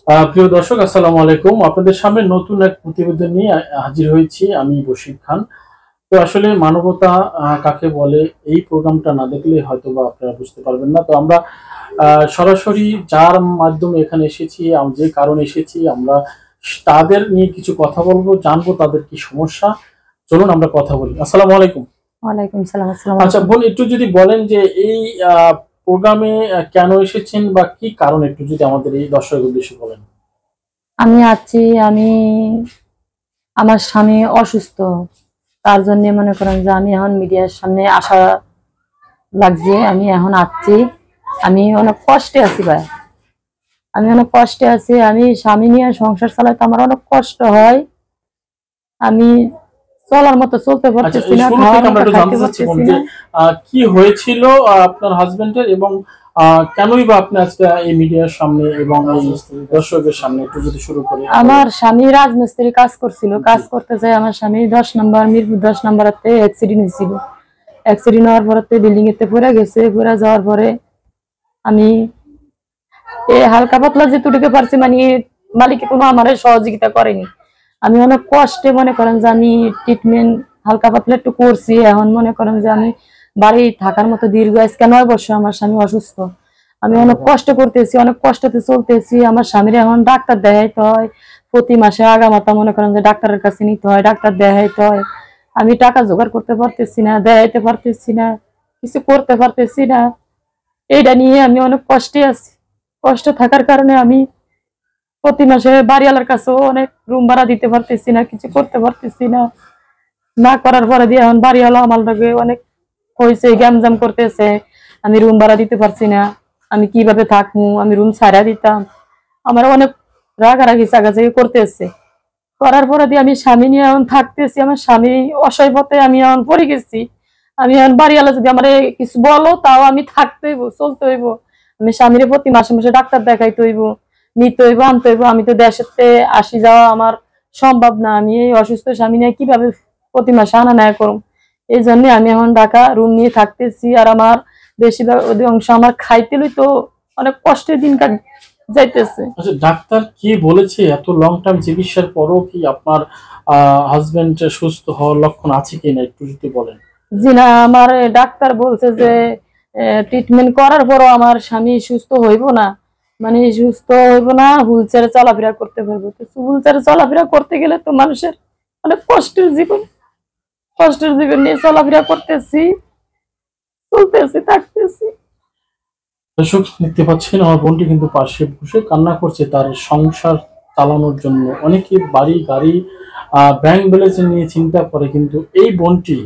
প্রিয় দর্শক, আসসালামু আলাইকুম। আপনাদের সামনে নতুন এক প্রতিবেদন নিয়ে হাজির হয়েছি। আমি বশির খান। তো আসলে মানবতা কাকে বলে, এই প্রোগ্রামটা না দেখলে হয়তো বা আপনারা বুঝতে পারবেন না। তো আমরা সরাসরি যার মাধ্যমে এখানে এসেছি, যে কারণে এসেছি, আমরা তাদের নিয়ে কিছু কথা বলবো, জানবো তাদের কি সমস্যা। চলুন আমরা কথা বলি। আসসালামু আলাইকুম। ওয়ালাইকুম সালাম। আসসালামু আচ্ছা আলাইকুম। বোন, একটু যদি বলেন যে এই প্রোগ্রামে কেন এসেছেন বা কি কারণ, একটু যদি আমাদের এই দর্শকের উদ্দেশ্যে বলেন। আমি আছি আমি আমার স্বামী অসুস্থ, তার জন্য মনে করেন যে আমি এখন মিডিয়ার সামনে আসা লাগছে। আমি এখন আসছি, আমি অনেক কষ্টে আছি ভাই। আমি অনেক কষ্টে আছি, আমি স্বামী নিয়ে সংসার চালাতে আমার অনেক কষ্ট হয়। আমি চলার মতো চলতে আচ্ছা, পারতেছি এই না, শুরু খাওয়ার থেকে আমরা মতো একটু খাইতে জানতে চাচ্ছি বোন পারতেছি যে না। কি হয়েছিল আপনার হাজবেন্ডের, এবং কেনই বা আপনি আজকে এই মিডিয়ার সামনে এবং এই দর্শকের সামনে একটু যদি শুরু করে বলেন। আমার স্বামী রাজমিস্ত্রি কাজ করছিল, জি। কাজ করতে যায় আমার স্বামী 10 নম্বর মিরপুর 10 নম্বরতে অ্যাক্সিডেন্ট হয়েছিল। অ্যাক্সিডেন্ট হওয়ার পরে বিল্ডিং এতে পড়ে গেছে। পড়ে যাওয়ার পরে আমি হালকা পাতলা যেটুকু পারছি, মানে মালিকে কোনো আমার সহযোগিতা করেনি। আমি অনেক কষ্টে মনে করেন যে আমি ট্রিটমেন্ট হালকা পাতলা একটু করছি। এখন মনে করেন যে আমি বাড়ি থাকার মতো দীর্ঘ আজকে 9 বছর আমার স্বামী অসুস্থ। আমি অনেক কষ্ট করতেছি, অনেক কষ্টতে চলতেছি। আমার স্বামীর এখন ডাক্তার দেখাইতে হয়, প্রতি মাসে আগামাতা মনে করেন যে ডাক্তারের কাছে নিতে হয়, ডাক্তার দেখাইতে হয়। আমি টাকা জোগাড় করতে পারতেছি না, দেখাইতে পারতেছি না, কিছু করতে পারতেছি না। এইটা নিয়ে আমি অনেক কষ্টে আছি। কষ্ট থাকার কারণে আমি প্রতি মাসে বাড়িওয়ালার কাছেও অনেক রুম ভাড়া দিতে পারতেছি না, কিছু করতে পারতেছি না। না করার পরে দিয়ে এখন বাড়িওয়ালা আমার লগে অনেক হয়েছে, গ্যামজাম করতেছে। আমি রুম ভাড়া দিতে পারছি না, আমি কিভাবে থাকবো, আমি রুম ছাড়া দিতাম। আমার অনেক রাগারাগি চাগাচাগি করতেছে। করার পরে দিয়ে আমি স্বামী নিয়ে এখন থাকতেছি। আমার স্বামী অসহায় পথে আমি এখন পড়ে গেছি। আমি এখন বাড়িওয়ালা যদি আমার কিছু বলো, তাও আমি থাকতে হইব, চলতে হইব। আমি স্বামীর প্রতি মাসে মাসে ডাক্তার দেখাইতে হইব, নিতে হইব, আনতে হইব। আমি তো দেশেতে আসি যাওয়া আমার সম্ভব না। আমি এই অসুস্থ স্বামী নিয়ে কিভাবে প্রতি মাসে আনা নেয় করুম? এই জন্য আমি এখন ঢাকা রুম নিয়ে থাকতেছি। আর আমার বেশিরভাগ অধিকাংশ আমার খাইতে লই তো অনেক কষ্টের দিন যাইতেছে। আচ্ছা, ডাক্তার কি বলেছে? এত লং টার্ম চিকিৎসার পরও কি আপনার হাজবেন্ড সুস্থ হওয়ার লক্ষণ আছে কিনা, একটু যদি বলেন। জি না, আমার ডাক্তার বলছে যে ট্রিটমেন্ট করার পরও আমার স্বামী সুস্থ হইব না, মানে সুস্থ হইব না, হুইল চেয়ারে চলাফেরা করতে পারবো। তো হুইল চেয়ারে চলাফেরা করতে গেলে তো মানুষের অনেক কষ্টের জীবন, কষ্টের জীবন নিয়ে চলাফেরা করতেছি, চলতেছি, থাকতেছি। দর্শক, দেখতে পাচ্ছেন আমার বোনটি কিন্তু পাশে বসে কান্না করছে তার সংসার চালানোর জন্য। অনেকে বাড়ি গাড়ি ব্যাংক ব্যালেন্স নিয়ে চিন্তা করে, কিন্তু এই বোনটি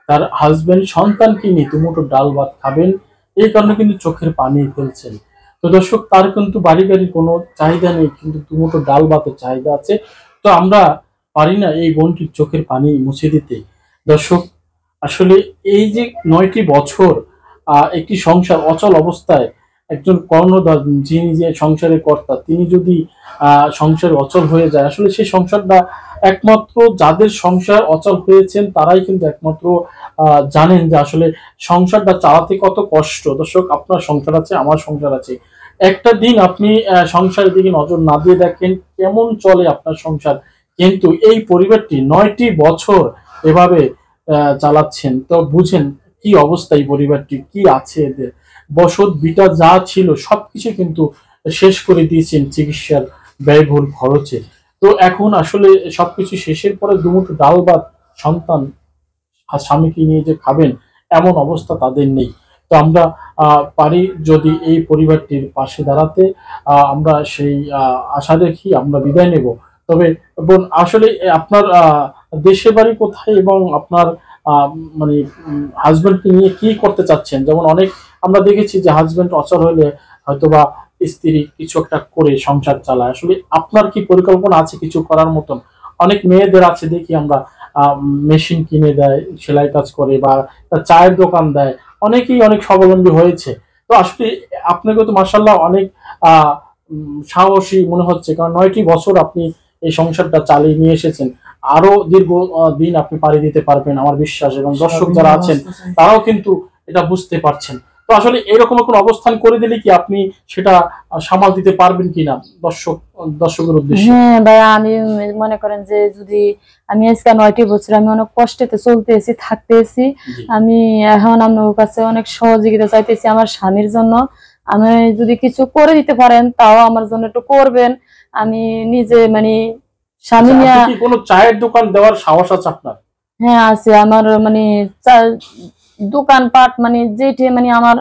তার হাজবেন্ড সন্তানকে নিয়ে দুমুঠো ডাল ভাত খাবেন, এই কারণে কিন্তু চোখের পানি ফেলছেন। তো দর্শক, তার কিন্তু বাড়ি গাড়ির কোনো চাহিদা নেই, কিন্তু দুমুঠো ডাল ভাতের চাহিদা আছে। তো আমরা পারি না এই বোনটির চোখের পানি মুছে দিতে। দর্শক, আসলে এই যে 9টি বছর একটি সংসার অচল অবস্থায়, একজন কর্ণধার যিনি যে সংসারের কর্তা, তিনি যদি সংসার অচল হয়ে যায়, আসলে সেই সংসারটা একমাত্র যাদের সংসার অচল হয়েছেন তারাই কিন্তু একমাত্র জানেন যে আসলে সংসারটা চালাতে কত কষ্ট। দর্শক, আপনার সংসার আছে, আমার সংসার আছে। একটা দিন আপনি সংসারের দিকে নজর না দিয়ে দেখেন কেমন চলে আপনার সংসার, কিন্তু এই পরিবারটি 9টি বছর এভাবে চালাচ্ছেন, তো বুঝেন কি অবস্থা এই পরিবারটি, কি আছে এদের। বসত বিটা যা ছিল সবকিছু কিন্তু শেষ করে দিয়েছেন চিকিৎসার ব্যয়বহুল খরচে। তো এখন আসলে সবকিছু শেষের পরে দুমুঠো ডাল ভাত সন্তান আর স্বামীকে নিয়ে যে খাবেন, এমন অবস্থা তাদের নেই। তো আমরা পারি যদি এই পরিবারটির পাশে দাঁড়াতে, আমরা সেই আশা রেখি আমরা বিদায় নেব। তবে বোন, আসলে আপনার দেশের বাড়ি কোথায়, এবং আপনার আহ, মানে হাজবেন্ডকে নিয়ে কি করতে চাচ্ছেন? যেমন অনেক আমরা দেখেছি যে হাজবেন্ড অচল হলে হয়তোবা স্ত্রী কিছু একটা করে সংসার চালায়। আসলে আপনার কি পরিকল্পনা আছে কিছু করার মতন? অনেক মেয়েদের আছে দেখি আমরা, মেশিন কিনে দেয়, সেলাই কাজ করে, বা চায়ের দোকান দেয়, অনেকেই অনেক স্বাবলম্বী হয়েছে। তো আসলে আপনাকে তো মাশাআল্লাহ অনেক আহ সাহসী মনে হচ্ছে, কারণ 9টি বছর আপনি এই সংসারটা চালিয়ে নিয়ে এসেছেন। আরো দীর্ঘ দিন আপনি পাড়ি দিতে পারবেন আমার বিশ্বাস, এবং দর্শক যারা আছেন তারাও কিন্তু এটা বুঝতে পারছেন। তো আসলে এরকম কোনো অবস্থান করে দিলে কি আপনি সেটা সামাল দিতে পারবেন কিনা দর্শকের উদ্দেশ্যে? হ্যাঁ ভাইয়া, আমি মনে করেন যে যদি আমি আজকে 9টি বছর আমি অনেক কষ্টেতে চলতেছি, থাকতেছি, আমি এখন আপনার কাছে অনেক সহযোগিতা চাইতেছি আমার স্বামীর জন্য। আমি যদি কিছু করে দিতে পারেন তাও আমার জন্য একটু করবেন। আমি নিজে মানে স্বামী নিয়ে। কি কোনো চায়ের দোকান দেওয়ার সাহস আছে আপনার? হ্যাঁ আছে আমার, মানে দোকানপাট মানে যেটি মানে আমার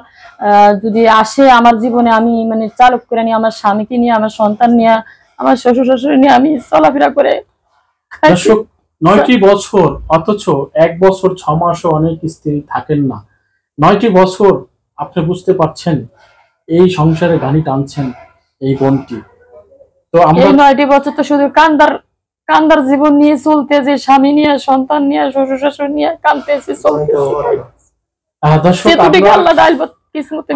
যদি আসে আমার জীবনে, আমি মানে চালক করে নিয়ে আমার স্বামীকে নিয়ে, আমার সন্তান নিয়ে, আমার শ্বশুর শাশুড়ি নিয়ে আমি চলাফেরা করে। দর্শক, 9টি বছর, অথচ 1 বছর 6 মাসও অনেক স্ত্রী থাকেন না। 9টি বছর আপনি বুঝতে পারছেন এই সংসারে গানি টানছেন এই বোনটি। তো আমরা এই 9টি বছর তো শুধু কান্দার কান্দার জীবন নিয়ে চলতে, যে স্বামী নিয়ে, সন্তান নিয়ে, শ্বশুর শাশুড়ি নিয়ে কাঁদতেছি, চলতেছি। দর্শক,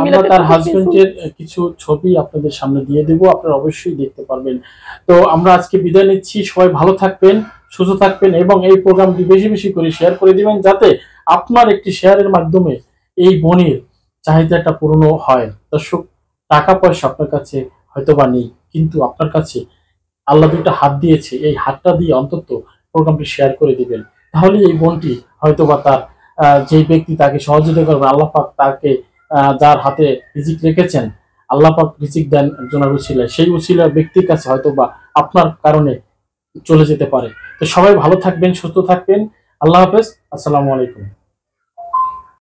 আমরা তার হাজবেন্ডের কিছু ছবি আপনাদের সামনে দিয়ে দেব, আপনারা অবশ্যই দেখতে পারবেন। তো আমরা আজকে বিদায় নিচ্ছি। সবাই ভালো থাকবেন, সুস্থ থাকবেন এবং এই প্রোগ্রামটি বেশি বেশি করে শেয়ার করে দিবেন, যাতে আপনার একটি শেয়ারের মাধ্যমে এই বোনের চাহিদাটা পূর্ণ হয়। দর্শক, টাকা পয়সা আপনার কাছে হয়তো বা নেই, কিন্তু আপনার কাছে আল্লাহ দুইটা হাত দিয়েছে, এই হাতটা দিয়ে অন্তত প্রোগ্রামটি শেয়ার করে দিবেন। তাহলে এই বোনটি হয়তো বা তার যে ব্যক্তি তাকে সহযোগিতা করবে, আল্লাহ পাক তাকে যার হাতে রিজিক রেখেছেন, আল্লাহ পাক রিজিক দেন একজনের উছিলায়, সেই উছিলার ব্যক্তির কাছে হয়তো বা আপনার কারণে চলে যেতে পারে। তো সবাই ভালো থাকবেন, সুস্থ থাকবেন। আল্লাহ হাফেজ। আসসালামু আলাইকুম।